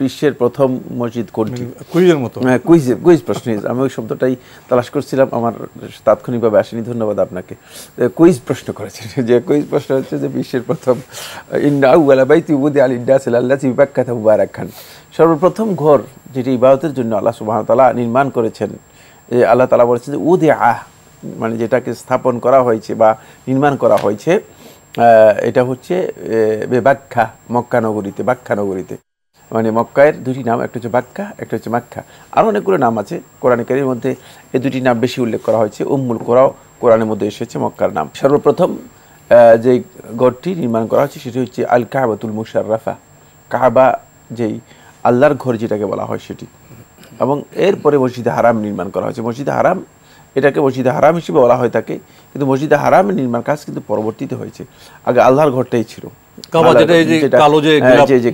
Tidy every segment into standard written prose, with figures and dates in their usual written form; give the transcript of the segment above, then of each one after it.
বিশ্বের প্রথম মসজিদ কোনটি? কুইজের মতো। হ্যাঁ, কুইজ প্রশ্ন। আমি ওই শব্দটাই তালাশ করছিলাম, আমার তাৎক্ষণিকভাবে আসেনি। ধন্যবাদ আপনাকে। কুইজ প্রশ্ন করেছেন। যে কুইজ প্রশ্ন হচ্ছে যে বিশ্বের প্রথম ইন্না আউওয়ালা বাইতি উদিআ লিন-নাসি লাল্লাযী বিবাক্কাতা মুবারাকান, সর্বপ্রথম ঘর যেটি ইবাদতের জন্য আল্লাহ সুবহানাহু ওয়া তাআলা নির্মাণ করেছেন। আল্লাহ তাআলা বলেছেন যে উদিআ, মানে যেটাকে স্থাপন করা হয়েছে বা নির্মাণ করা হয়েছে, এটা হচ্ছে বাক্কা, মক্কা নগরীতে, বাক্কা নগরীতে। মানে মক্কায়ের দুটি নাম, একটা হচ্ছে বাক্কা, একটা হচ্ছে মাক্কা। আরও অনেকগুলো নাম আছে কোরআনে কারীমের মধ্যে, এই দুটি নাম বেশি উল্লেখ করা হয়েছে। উম্মুল কুরাও কোরআনের মধ্যে এসেছে মক্কার নাম। সর্বপ্রথম যে ঘরটি নির্মাণ করা হয়েছে সেটি হচ্ছে আল কাবাতুল মুশাররাফা, কাবা, যেই আল্লাহর ঘর যেটাকে বলা হয় সেটি। এবং এরপরে মসজিদে হারাম নির্মাণ করা হয়েছে। মসজিদে হারাম, এটাকে মসজিদে হারাম হিসেবে বলা হয়ে থাকে, কিন্তু মসজিদে হারামের নির্মাণ কাজ কিন্তু পরবর্তীতে হয়েছে। আগে আল্লাহর ঘরটাই ছিল।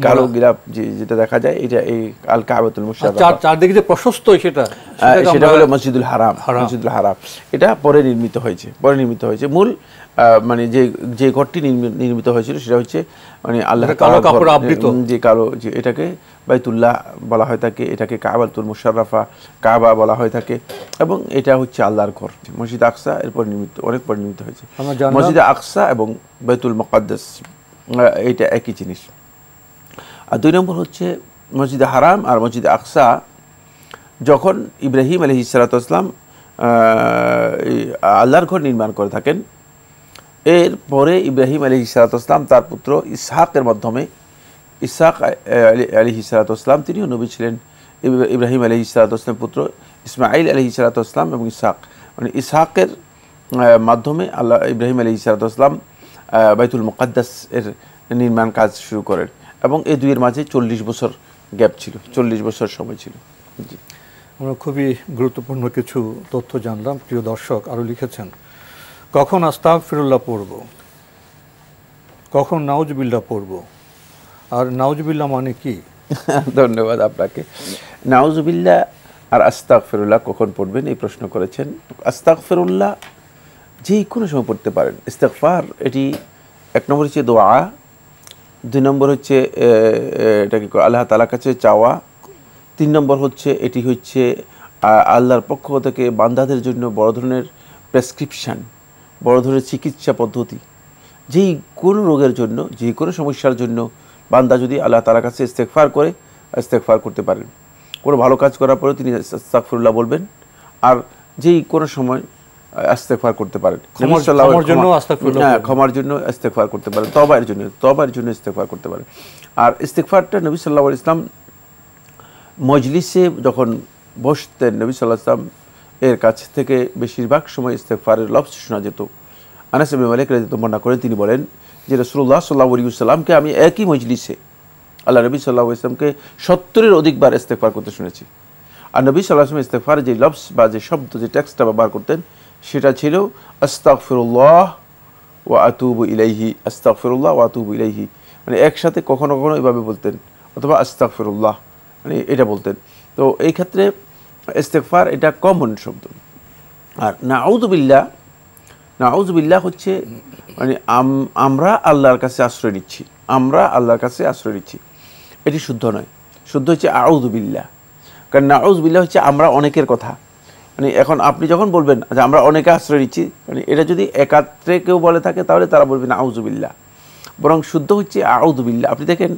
কালো গিলাপ যেটা দেখা যায়, এটা এই আল কাবাতুল মুশাররাফা, চারদিকে যে প্রশস্ত সেটা হলো মসজিদুল হারাম। মসজিদুল হারাম এটা পরে নির্মিত হয়েছে। মূল মানে যে ঘরটি নির্মিত হয়েছিল সেটা হচ্ছে মানে আল্লাহ কালো কাপড় আবৃত, যে কালো, যে এটাকে বাইতুল্লাহ বলা হয় থাকে, এটাকে কাবাতুল মুশাররাফা, কাবা বলা হয় থাকে, এবং এটা হচ্ছে আল্লাহর ঘর। মসজিদ আকসা এরপর অনেক পর নির্মিত হয়েছে। মসজিদ আকসা এবং বাইতুল মুকাদ্দাস এটা একই জিনিস। আর 2 নম্বর হচ্ছে মসজিদে হারাম আর মসজিদে আকসা, যখন ইব্রাহিম আলাইহিস সালাতু ওয়াস সালাম আল্লাহর ঘর নির্মাণ করে থাকেন, এরপরে ইব্রাহিম আলাইহিস সালাতু ওয়াস সালাম তার পুত্র ইসহাকের মাধ্যমে, ইসহাক আলাইহিস সালাতু ওয়াস সালাম তিনিও নবী ছিলেন। ইব্রাহিম আলাইহিস সালাতু ওয়াস সালামের পুত্র ইসমাঈল আলাইহিস সালাতু ওয়াস সালাম এবং ইসহাক, মানে ইসহাকের মাধ্যমে আল্লাহ ইব্রাহিম আলাইহিস সালাতু ওয়াস সালাম বাইতুল মুকাদ্দাস এর নির্মাণ কাজ শুরু করেন, এবং এই দুইয়ের মাঝে 40 বছর গ্যাপ ছিল, 40 বছর সময় ছিল। জি, আমরা খুবই গুরুত্বপূর্ণ কিছু তথ্য জানলাম। প্রিয় দর্শক আরও লিখেছেন, কখন আস্তাগফিরুল্লাহ পড়ব, কখন নাউজুবিল্লাহ পড়ব, আর নাউজুবিল্লাহ মানে কি? ধন্যবাদ আপনাকে। নাউজুবিল্লাহ আর আস্তাগফিরুল্লাহ কখন পড়বেন এই প্রশ্ন করেছেন। আস্তাগফিরুল্লাহ যে কোনো সময় পড়তে পারেন। ইস্তেগফার এটি 1 নম্বর হচ্ছে দোয়া, 2 নম্বর হচ্ছে এটাকে আল্লাহ তাআলার কাছে চাওয়া, 3 নম্বর হচ্ছে এটি হচ্ছে আল্লাহর পক্ষ থেকে বান্দাদের জন্য বড় ধরনের প্রেসক্রিপশান, বড় ধরনের চিকিৎসা পদ্ধতি। যেই কোনো রোগের জন্য, যে কোনো সমস্যার জন্য বান্দা যদি আল্লাহ তাআলার কাছে ইস্তেগফার করে, ইস্তেগফার করতে পারেন। কোনো ভালো কাজ করার পরে তিনি আস্তাগফিরুল্লাহ বলবেন, আর যেই কোনো সময় ইস্তেগফার করতে পারেন। ক্ষমার জন্য ইস্তেগফার করতে পারেন, তওবার জন্য ইস্তেগফার করতে পারেন। আর ইস্তেগফারটা নবী সাল্লাল্লাহু আলাইহি ওয়াসাল্লাম মজলিসে যখন বসতেন, নবী সাল্লাল্লাহু আলাইহি ওয়াসাল্লাম এর কাছ থেকে বেশিরভাগ সময় ইস্তেগফারের লফজ শোনা যেত। আনাস ইবনে মালিক রাদিয়াল্লাহু বর্ণনা করেন, তিনি বলেন যে রাসূলুল্লাহ সাল্লাল্লাহু আলাইহি ওয়াসাল্লামকে আমি একই মজলিসে আল্লাহ নবী সাল্লাল্লাহু আলাইহি ওয়াসাল্লামকে 70-এর অধিকবার ইস্তেগফার করতে শুনেছি। আর নবী সাল্লাল্লাহু আলাইহি ওয়াসাল্লাম ইস্তেগফার যে লফজ বা যে শব্দ, যে টেক্সটটা ব্যবহার করতেন সেটা ছিল আস্তাগফিরুল্লাহ ওয়া আতুবু ইলাইহি, আস্তাগফিরুল্লাহ ওয়া আতুবু ইলাইহি, মানে একসাথে কখনো কখনো এভাবে বলতেন, অথবা আস্তাগফিরুল্লাহ মানে এটা বলতেন। তো এই ক্ষেত্রে ইস্তেগফার এটা কমন শব্দ। আর নাউযুবিল্লাহ হচ্ছে মানে আমরা আল্লাহর কাছে আশ্রয় নিচ্ছি, এটি শুদ্ধ নয়। শুদ্ধ হচ্ছে আউযুবিল্লাহ। কারণ নাউযুবিল্লাহ হচ্ছে আমরা অনেকের কথা, মানে এখন আপনি যখন বলবেন যে আমরা অনেকে আশ্রয় নিচ্ছি, মানে এটা যদি একাত্রে কেউ বলে থাকে তাহলে তারা বলবেন নাউযুবিল্লাহ, বরং শুদ্ধ হচ্ছে আউযুবিল্লাহ। আপনি দেখেন,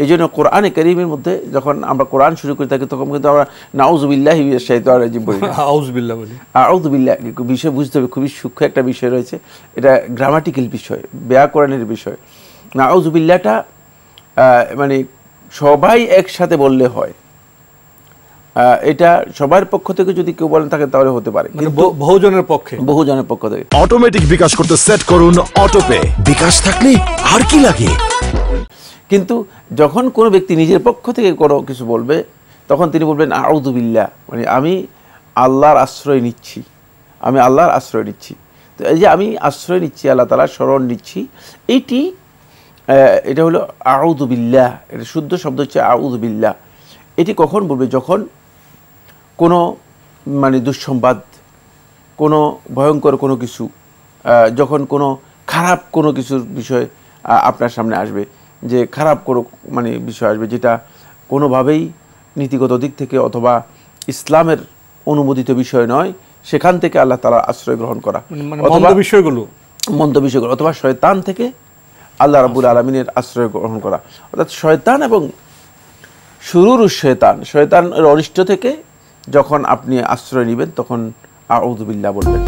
এই জন্য কোরআনে কারীমের মধ্যে যখন আমরা কোরআন শুরু করে থাকি তখন কিন্তু আমরা নাউযুবিল্লাহি মিনাশ শাইতানির রাজিম বলি, আউযুবিল্লাহ বলি। আউযুবিল্লাহ বিষয় বুঝতে হবে, খুবই সূক্ষ্ম একটা বিষয় রয়েছে, এটা গ্রামাটিক্যাল বিষয়, ব্যাকরণের বিষয়। নাউযুবিল্লাহটা মানে সবাই একসাথে বললে হয়, এটা সবার পক্ষ থেকে যদি কেউ বলেন থাকে তাহলে হতে পারে, বহুজনের পক্ষ থেকে। অটোমেটিক বিকাশ করতে সেট করুন অটোপে। বিকাশ থাকলে আর কি লাগে। কিন্তু যখন কোনো ব্যক্তি নিজের পক্ষ থেকে কোনো কিছু বলবে তখন তিনি বলবেন আউযুবিল্লাহ, মানে আমি আল্লাহর আশ্রয় নিচ্ছি, তো এই যে আমি আশ্রয় নিচ্ছি, আল্লাহ তাআলার শরণ নিচ্ছি, এটা হলো আউযুবিল্লাহ। এটা শুদ্ধ শব্দ হচ্ছে আউযুবিল্লাহ। এটি কখন বলবে? যখন কোনো মানে দুঃসংবাদ, কোনো ভয়ঙ্কর কোনো কিছু, যখন কোনো খারাপ কোনো কিছুর বিষয় আপনার সামনে আসবে, যে খারাপ কোনো মানে বিষয় আসবে যেটা কোনোভাবেই নীতিগত দিক থেকে অথবা ইসলামের অনুমোদিত বিষয় নয়, সেখান থেকে আল্লাহ তাআলার আশ্রয় গ্রহণ করা, মন্দ বিষয়গুলো অথবা শয়তান থেকে আল্লাহ রাব্বুল আলামিনের আশ্রয় গ্রহণ করা। অর্থাৎ শয়তান এবং শয়তানের অরিষ্ট থেকে যখন আপনি আশ্রয় নেবেন তখন আউযু বিল্লাহ বলবেন।